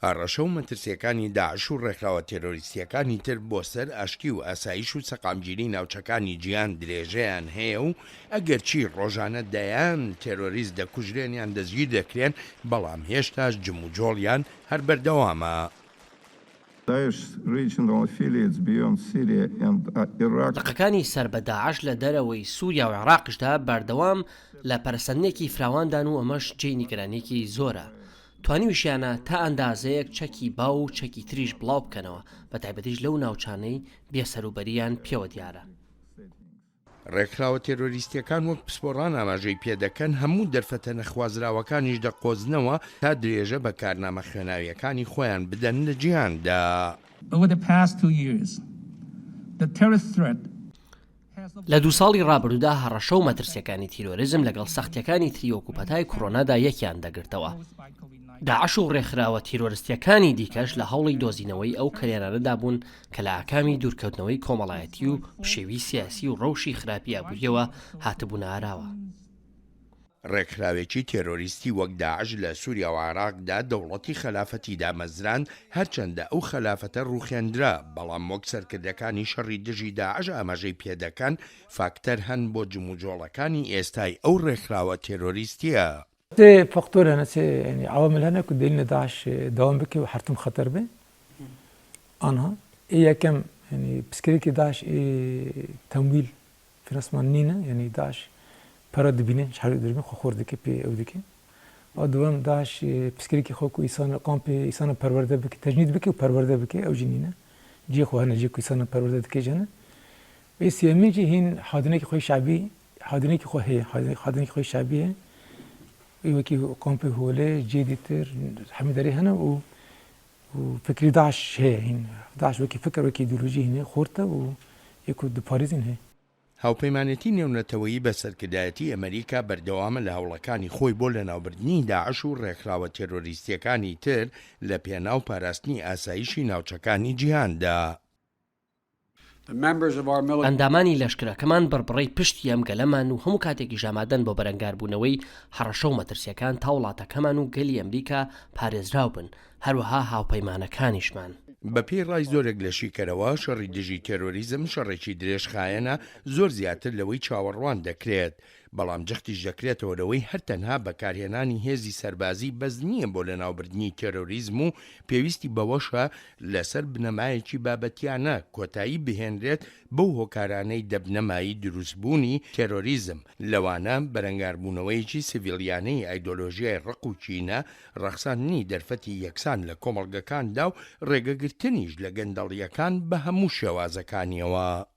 هەڕەشە و مەترسیەکانی داعش و ڕێکخراوە تێرۆریستیەکانی تر بۆ سەر ئاشتی و ئاسایش و سەقامگیری ناوچەکانی جیهان درێژەیان هەیە و ئەگەرچی ڕۆژانە دەیان تێرۆریست دەکوژرێنیان دەستگیر دەکرێن بەڵام هێشتاش جم و جۆڵیان هەر بەردەوامە. دقەکانی سەر بە داعش لە دەرەوەی سووریا و عێراقشدا بەردەوام لە پەرسەندێکی فراواندان و ئەمەش جێی نیگەرانێکی زۆرە. توانیویشیانە تا ئەندازەیەک چەکی باو و چەکی تریش بڵاو بکەنەوە بە تایبەتیش لەو ناوچانەی بێسەروبەریان پێوە دیارە. ڕێکخراوە تێرۆریستیەکان وەک پسپۆڕان ئاماژەی پێدەکەن هەموو دەرفەتە نەخوازراوەکانیش دەقۆزنەوە تا درێژە بە کارنامە خوێناویەکانی خۆیان بدەن لە جیهاندا. لە 2 ساڵی ڕابردوودا هەڕەشە و مەترسیەکانی تیرۆریزم لەگەڵ سەختیەکانی تریۆکوپەتای کۆڕۆنادا یەکیان دەگرتەوە. داعش و ڕێکخراوە تیرۆریستیەکانی دیکەش لە هەوڵی دۆزینەوەی ئەو کەرێنانەدا بوون کە لە ئاکامی دوورکەوتنەوەی کۆمەڵایەتی و پشێوی سیاسی و ڕەوشی خراپی ئابوووریەوە هاتبوون ئاراوە. ڕێکخراوێکی تێرۆریستی وەک داعش لە سووریا و عێراقدا دەوڵەتی خەلافەتی دامەزران هەرچەندە ئەو خەلافەتە ڕوخێندرا بەڵام وەک سەرکردەکانی شەڕی دژی داعش ئاماژەی پێدەکەن فاکتەر هەن بۆ جموجۆڵەکانی ئێستای ئەو ڕێکخراوە تێرۆریستیە. فاكتور هنا يعني عوامل هنا كدليل داعش دوام بكي وحرتم خطر به أنها إيه كم يعني بسكريكي داعش تمويل في راس نينا يعني داعش برد بينه شحال دربين خور دكي بي أو دكي دوام داعش بسكريكي خوكو إنسان قام بي إنسان برورده بكي تجنيد بكي وبرورده بكي أو جنينه جي خو هنا جي كو إنسان برورده بكي جنا بس يمي جي هين حاضنك خوي شعبي حاضنك خو هي حاضنك خوي شعبي وكي قامبي هولي جديتر حمداري هنا وفكري داعش هي هنا داعش وكي فكر وكي ايديولوژي هنا خورته ويكو دو باريزين هي هاوپەیمانەتی نێونەتەوەیی بە سەرکردایەتی ئەمریکا بەردەوامە لە هەوڵەکانی خۆی بۆ لەناوبردنی داعش و ڕێکخراوە تێرۆریستیەکانی تر لە پێناو پاراستنی ئاسایشی ناوچەکانی جیهاندا. ئەندامانی لەشکرەکەمان بڕبڕەی پشتی ئەم گەلەمان و هەموو کاتێکی ژامادەن بۆ بەرەنگاربوونەوەی هەڕەشە و مەترسیەکان تا وڵاتەکەمان و گەلی ئەمریکا پارێزراو بن هەروەها هاوپەیمانەکانیشمان. بە پێی ڕای زۆرێک لە شیکەرەوە شەڕی دژی تێرۆریزم شەڕێکی درێژخایەنە زۆر زیاتر لەوەی چاوەڕوان دەکرێت بەڵام جەختیش دەکرێتەوە لەوەی هەرتەنها بەکارهێنانی هێزی سەربازی بەز نییە بۆ لەناوبردنی تێرۆریزم و پێویستی بەوەشە لەسەر بنەمایەکی بابەتیانە کۆتایی بهێنرێت بەو هۆکارانەی دەبنەمایی دروستبوونی تێرۆریزم لەوانە بەرەنگاربوونەوەیکی سیڤیلیانەی ئایدۆلۆژیای ڕق و چینە ڕەخساندنی دەرفەتی یەکسان لە کۆمەڵگەکاندا و ڕێگەگرتنیش لە گەندەڵیەکان بە هەموو شێوازەکانیەوە.